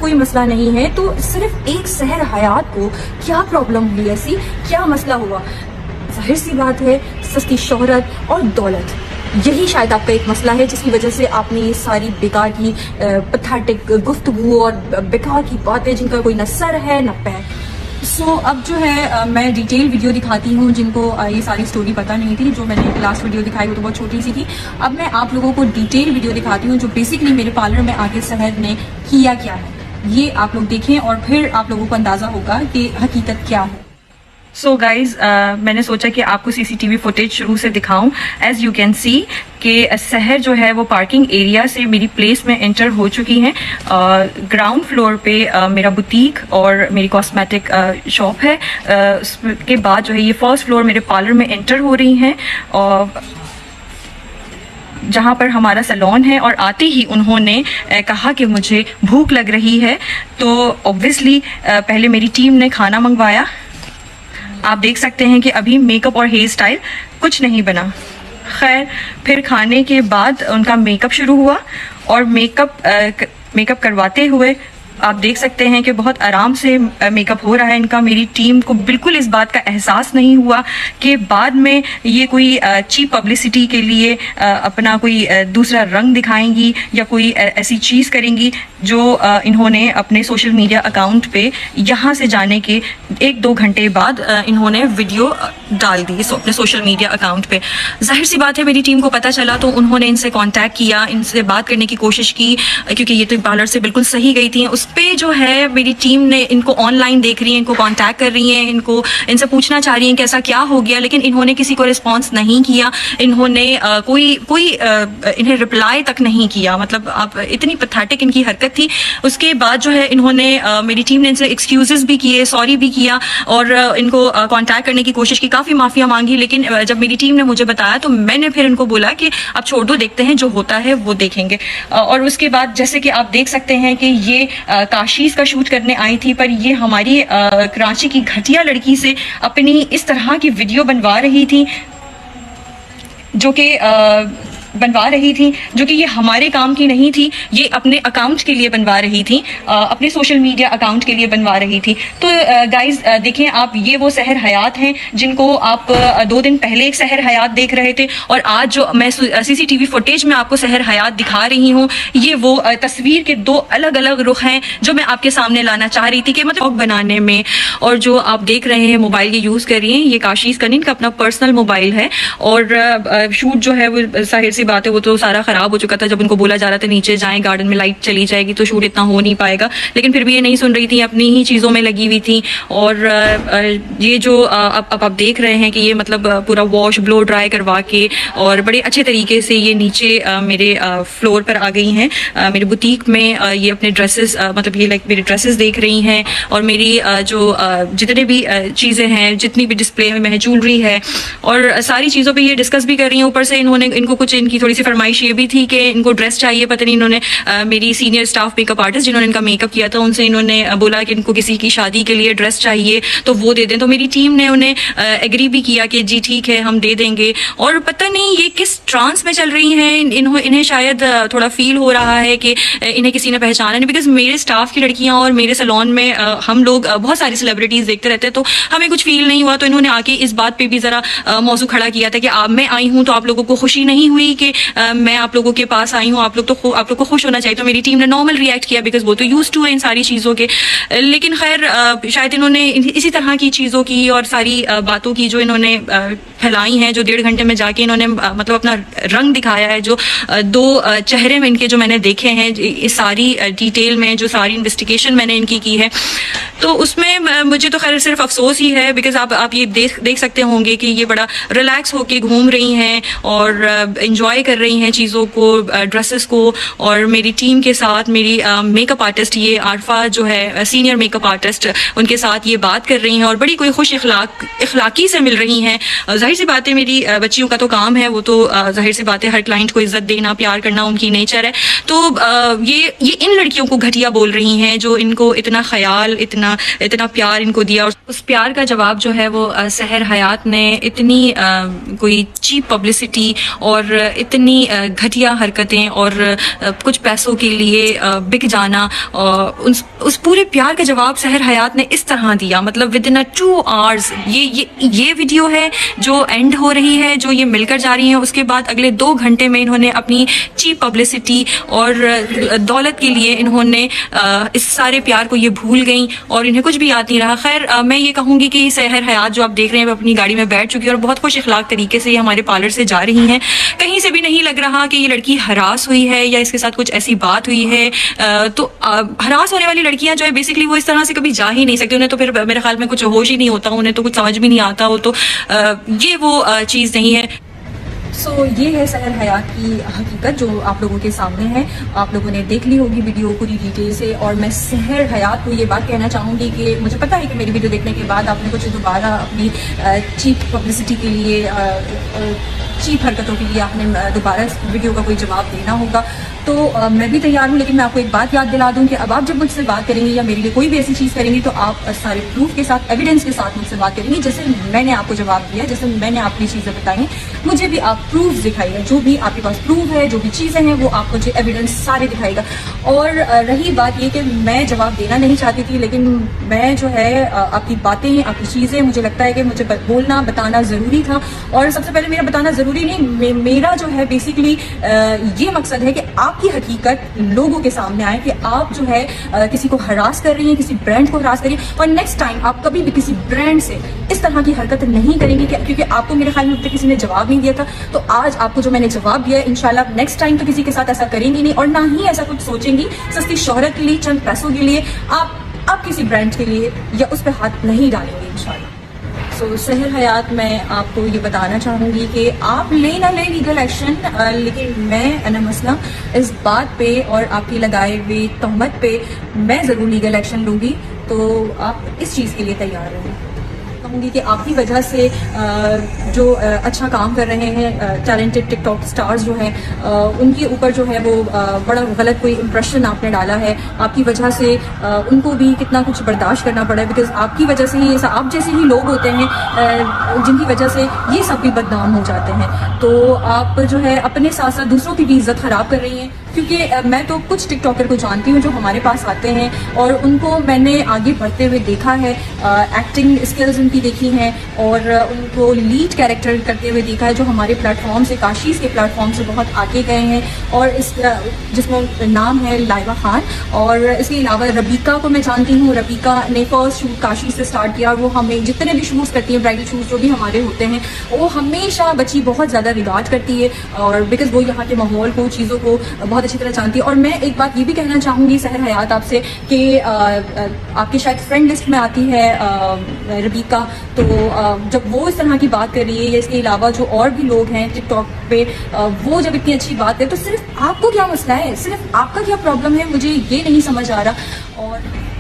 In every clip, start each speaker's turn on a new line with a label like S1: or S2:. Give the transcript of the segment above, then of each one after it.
S1: कोई मसला नहीं है, तो सिर्फ एक सहर हयात को क्या प्रॉब्लम हुई, ऐसी क्या मसला हुआ? जाहिर सी बात है, सस्ती शोहरत और दौलत, यही शायद आपका एक मसला है जिसकी वजह से आपने ये सारी बेकार की पथेटिक गुफ्तगू और बेकार की बातें जिनका कोई न सर है न पैर। अब जो है मैं डिटेल वीडियो दिखाती हूँ जिनको ये सारी स्टोरी पता नहीं थी। जो मैंने लास्ट वीडियो दिखाई वो तो बहुत छोटी सी थी। अब मैं आप लोगों को डिटेल वीडियो दिखाती हूँ जो बेसिकली मेरे पार्लर में आके सहर ने किया क्या है। ये आप लोग देखें और फिर आप लोगों को अंदाजा होगा कि हकीकत क्या है। सो गाइज, मैंने सोचा कि आपको सीसीटीवी फुटेज शुरू से दिखाऊं। एज यू कैन सी कि सहर जो है वो पार्किंग एरिया से मेरी प्लेस में एंटर हो चुकी हैं। ग्राउंड फ्लोर पे मेरा बुटीक और मेरी कॉस्मेटिक शॉप है। उसके बाद जो है ये फर्स्ट फ्लोर मेरे पार्लर में एंटर हो रही हैं और जहाँ पर हमारा सैलून है। और आते ही उन्होंने कहा कि मुझे भूख लग रही है, तो ऑब्वियसली पहले मेरी टीम ने खाना मंगवाया। आप देख सकते हैं कि अभी मेकअप और हेयर स्टाइल कुछ नहीं बना। खैर, फिर खाने के बाद उनका मेकअप शुरू हुआ और मेकअप करवाते हुए आप देख सकते हैं कि बहुत आराम से मेकअप हो रहा है इनका। मेरी टीम को बिल्कुल इस बात का एहसास नहीं हुआ कि बाद में ये कोई चीप पब्लिसिटी के लिए अपना कोई दूसरा रंग दिखाएंगी या कोई ऐसी चीज़ करेंगी जो इन्होंने अपने सोशल मीडिया अकाउंट पे यहाँ से जाने के 1-2 घंटे बाद इन्होंने वीडियो डाल दी अपने सोशल मीडिया अकाउंट पे। जाहिर सी बात है, मेरी टीम को पता चला तो उन्होंने इनसे कांटेक्ट किया, इनसे बात करने की कोशिश की, क्योंकि ये तो पार्लर से बिल्कुल सही गई थी। उस पे जो है मेरी टीम ने इनको ऑनलाइन देख रही है, इनको कांटेक्ट कर रही हैं, इनसे पूछना चाह रही हैं कैसा क्या हो गया, लेकिन इन्होंने किसी को रिस्पॉन्स नहीं किया। इन्होंने कोई इन्हें रिप्लाई तक नहीं किया। मतलब आप इतनी पैथेटिक इनकी हरकत थी। उसके बाद जो है इन्होंने मेरी टीम ने इनसे एक्सक्यूजेस भी किए, सॉरी भी किया और इनको कांटेक्ट करने की कोशिश की, काफ़ी माफिया मांगी। लेकिन जब मेरी टीम ने मुझे बताया तो मैंने फिर इनको बोला कि आप छोड़ दो, देखते हैं जो होता है वो देखेंगे। और उसके बाद जैसे कि आप देख सकते हैं कि ये काशीज का शूट करने आई थी, पर ये हमारी कराची की घटिया लड़की से अपनी इस तरह की वीडियो बनवा रही थी जो कि ये हमारे काम की नहीं थी। ये अपने अकाउंट के लिए बनवा रही थी, अपने सोशल मीडिया अकाउंट के लिए बनवा रही थी। तो गाइज देखें आप, ये वो सहर हयात हैं जिनको आप 2 दिन पहले एक सहर हयात देख रहे थे और आज जो मैं सीसीटीवी फुटेज में आपको सहर हयात दिखा रही हूँ, ये वो तस्वीर के 2 अलग अलग रुख हैं जो मैं आपके सामने लाना चाह रही थी कि मतलब बनाने में। और जो आप देख रहे हैं मोबाइल ये यूज़ कर रही हैं, ये काशीज कनीन का अपना पर्सनल मोबाइल है। और शूट जो है वो जाहिर सी बात है वो तो सारा ख़राब हो चुका था। जब उनको बोला जा रहा था नीचे जाएं, गार्डन में लाइट चली जाएगी तो शूट इतना हो नहीं पाएगा, लेकिन फिर भी ये नहीं सुन रही थी, अपनी ही चीज़ों में लगी हुई थी। और ये जो अब आप देख रहे हैं कि ये मतलब पूरा वॉश ब्लो ड्राई करवा के और बड़े अच्छे तरीके से ये नीचे मेरे फ्लोर पर आ गई हैं। मेरे बुटीक में ये अपने ड्रेसेस मतलब ये लाइक मेरे ड्रेसेस देख रही हैं और मेरी जो जितने भी चीज़ें हैं, जितनी भी डिस्प्ले में है, ज्वेलरी है और सारी चीज़ों पे ये डिस्कस भी कर रही हैं। ऊपर से इनको कुछ इनकी थोड़ी सी फरमाइश ये भी थी कि इनको ड्रेस चाहिए। पता नहीं इन्होंने मेरी सीनियर स्टाफ मेकअप आर्टिस्ट जिन्होंने इनका मेकअप किया था उनसे इन्होंने बोला कि इनको किसी की शादी के लिए ड्रेस चाहिए तो वो दे दें। तो मेरी टीम ने उन्हें एग्री भी किया कि जी ठीक है हम दे देंगे। और पता नहीं ये किस ट्रांस में चल रही हैं, इन्हें शायद थोड़ा फील हो रहा है कि इन्हें किसी ने पहचाना नहीं। बिकॉज मेरे स्टाफ की लड़कियाँ और मेरे सैलून में हम लोग बहुत सारी सेलिब्रिटीज़ देखते रहते हैं तो हमें कुछ फील नहीं हुआ। तो इन्होंने आके इस बात पर भी ज़रा मौजू खड़ा किया था कि मैं आई हूँ तो आप लोगों को खुशी नहीं हुई कि मैं आप लोगों के पास आई हूँ, आप लोग को खुश होना चाहिए। तो मेरी टीम ने नॉर्मल रिएक्ट किया बिकॉज वो तो यूज्ड टू है इन सारी चीज़ों के। लेकिन खैर शायद इन्होंने इसी तरह की चीज़ों की और सारी बातों की जो इन्होंने फैलाई हैं, जो 1.5 घंटे में जाके इन्होंने मतलब अपना रंग दिखाया है, जो 2 चेहरे में इनके जो मैंने देखे हैं, इस सारी डिटेल में जो सारी इन्वेस्टिगेशन मैंने इनकी की है, तो उसमें मुझे तो खैर सिर्फ अफसोस ही है। बिकॉज आप ये देख सकते होंगे कि ये बड़ा रिलैक्स होके घूम रही हैं और इंजॉय कर रही हैं चीज़ों को, ड्रेसेस को। और मेरी टीम के साथ मेरी मेकअप आर्टिस्ट ये आरफा जो है सीनियर मेकअप आर्टिस्ट उनके साथ ये बात कर रही हैं और बड़ी कोई खुश इखलाकी से मिल रही हैं। जाहिर सी बात है मेरी बच्चियों का तो काम है, वो तो जाहिर सी बात है हर क्लाइंट को इज्जत देना, प्यार करना उनकी नेचर है। तो ये इन लड़कियों को घटिया बोल रही हैं जो इनको इतना ख्याल, इतना प्यार इनको दिया, और उस प्यार का जवाब जो है वो सहर हयात ने इतनी कोई चीप पब्लिसिटी और इतनी घटिया हरकतें और कुछ पैसों के लिए बिक जाना, उस पूरे प्यार का जवाब सहर हयात ने इस तरह दिया। मतलब विद इन 2 आवर्स ये वीडियो है जो एंड हो रही है, जो ये मिलकर जा रही है। उसके बाद अगले 2 घंटे में इन्होंने अपनी चीप पब्लिसिटी और दौलत के लिए इन्होंने इस सारे प्यार को ये भूल गई और इन्हें कुछ भी याद नहीं रहा। खैर मैं ये कहूँगी कि सहर हयात जो आप देख रहे हैं वो अपनी गाड़ी में बैठ चुकी है और बहुत खुश इखलाक तरीके से ये हमारे पार्लर से जा रही हैं। कहीं से भी नहीं लग रहा कि ये लड़की हरास हुई है या इसके साथ कुछ ऐसी बात हुई है। तो हरास होने वाली लड़कियां जो है बेसिकली वो इस तरह से कभी जा ही नहीं सकती, उन्हें तो फिर मेरे ख्याल में कुछ होश ही नहीं होता, उन्हें तो कुछ समझ भी नहीं आता हो, तो ये वो चीज़ नहीं है। सो ये है सहर हयात की हकीकत जो आप लोगों के सामने है। आप लोगों ने देख ली होगी वीडियो पूरी डिटेल से, और मैं सहर हयात को ये बात कहना चाहूँगी कि मुझे पता है कि मेरी वीडियो देखने के बाद आपने कुछ दोबारा अपनी चीप पब्लिसिटी के लिए, चीप हरकतों के लिए आपने दोबारा इस वीडियो का कोई जवाब देना होगा। तो मैं भी तैयार हूँ, लेकिन मैं आपको एक बात याद दिला दूँ कि अब आप जब मुझसे बात करेंगे या मेरे लिए कोई भी ऐसी चीज़ करेंगी तो आप सारे प्रूफ के साथ, एविडेंस के साथ मुझसे बात करेंगी। जैसे मैंने आपको जवाब दिया, जैसे मैंने अपनी चीज़ें बताई, मुझे भी आप प्रूफ दिखाइएगा। जो भी आपके पास प्रूफ है, जो भी चीज़ें हैं, वो आप मुझे एविडेंस सारे दिखाएगा। और रही बात ये कि मैं जवाब देना नहीं चाहती थी, लेकिन मैं जो है आपकी बातें, आपकी चीज़ें, मुझे लगता है कि मुझे बोलना, बताना ज़रूरी था। और सबसे पहले मेरा बताना ज़रूरी नहीं, मेरा जो है बेसिकली ये मकसद है कि आपकी हकीकत लोगों के सामने आए कि आप जो है किसी को हरास कर रही हैं, किसी ब्रांड को हरास कर रही हैं, और नेक्स्ट टाइम आप कभी भी किसी ब्रांड से इस तरह की हरकत नहीं करेंगे, क्योंकि आपको मेरे ख्याल में किसी ने जवाब नहीं दिया था। तो आज आपको जो मैंने जवाब दिया है, इंशाल्लाह नेक्स्ट टाइम तो किसी के साथ ऐसा करेंगी नहीं, और ना ही ऐसा कुछ सोचेंगी सस्ती शोहरत के लिए, चंद पैसों के लिए आप किसी ब्रांड के लिए या उस पर हाथ नहीं डालेंगे इंशाल्लाह। सो सहर हयात, मैं आपको ये बताना चाहूँगी कि आप ले ना ले लीगल एक्शन, लेकिन मैं अनम असलम इस बात पे और आपकी लगाए हुई तहमत पे मैं ज़रूर लीगल एक्शन लूँगी। तो आप इस चीज़ के लिए तैयार रहें। कहूँगी कि आपकी वजह से जो अच्छा काम कर रहे हैं टैलेंटेड टिकटॉक स्टार्स जो हैं, उनके ऊपर जो है वो बड़ा गलत कोई इम्प्रेशन आपने डाला है। आपकी वजह से उनको भी कितना कुछ बर्दाश्त करना पड़ा है, बिकॉज आपकी वजह से ही आप जैसे ही लोग होते हैं जिनकी वजह से ये सब भी बदनाम हो जाते हैं। तो आप जो है अपने साथ साथ दूसरों की भी इज्जत ख़राब कर रही हैं, क्योंकि मैं तो कुछ टिकटॉकर को जानती हूँ जो हमारे पास आते हैं और उनको मैंने आगे बढ़ते हुए देखा है, एक्टिंग स्किल्स उनकी देखी हैं और उनको लीड कैरेक्टर करते हुए देखा है, जो हमारे प्लेटफॉर्म से, काशीज़ के प्लेटफॉर्म से बहुत आगे गए हैं। और इस जिसमें नाम है लाइबा खान, और इसके अलावा रबीका को मैं जानती हूँ। रबीका ने फर्स्ट शूट काशी से स्टार्ट किया। वो हमें जितने भी शूट्स करती हैं, ब्राइडल शूट्स जो भी हमारे होते हैं, वो हमेशा बच्ची बहुत ज़्यादा रिगार्ड करती है, और बिकॉज वो यहाँ के माहौल को, चीज़ों को बहुत अच्छी तरह जानती है। और मैं एक बात ये भी कहना चाहूँगी सहर हयात आपसे कि आपकी शायद फ्रेंड लिस्ट में आती है रबीका, तो जब वो इस तरह की बात कर रही है, या इसके अलावा जो और भी लोग हैं टिकटॉक पे, वो जब इतनी अच्छी बात है, तो सिर्फ आपको क्या मसला है, सिर्फ आपका क्या प्रॉब्लम है, मुझे ये नहीं समझ आ रहा।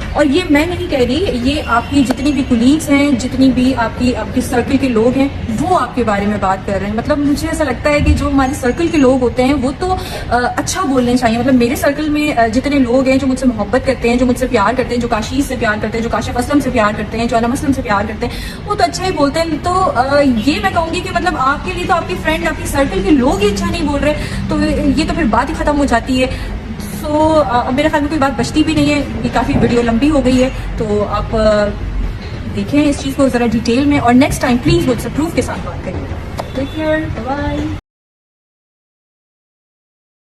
S1: और ये मैं नहीं कह रही, ये आपकी जितनी भी कुलीग्स हैं, जितनी भी आपकी सर्कल के लोग हैं, वो आपके बारे में बात कर रहे हैं। मतलब मुझे ऐसा लगता है कि जो हमारे सर्कल के लोग होते हैं वो तो अच्छा बोलने चाहिए। मतलब मेरे सर्कल में जितने लोग हैं जो मुझसे मोहब्बत करते हैं, जो मुझसे प्यार करते हैं, जो काशीज़ से प्यार करते हैं, जो काशिफ असलम से प्यार करते हैं, जो अनम असलम से प्यार करते हैं, वो तो अच्छा ही बोलते हैं। तो ये मैं कहूँगी कि मतलब आपके लिए तो आपकी फ्रेंड, आपकी सर्कल के लोग ही अच्छा नहीं बोल रहे, तो ये तो फिर बात ही ख़त्म हो जाती है। तो अब मेरे ख्याल में कोई बात बचती भी नहीं है, ये काफ़ी वीडियो लंबी हो गई है। तो आप देखें इस चीज़ को ज़रा डिटेल में, और नेक्स्ट टाइम प्लीज़ मुझसे प्रूफ के साथ बात करें। Take care, bye.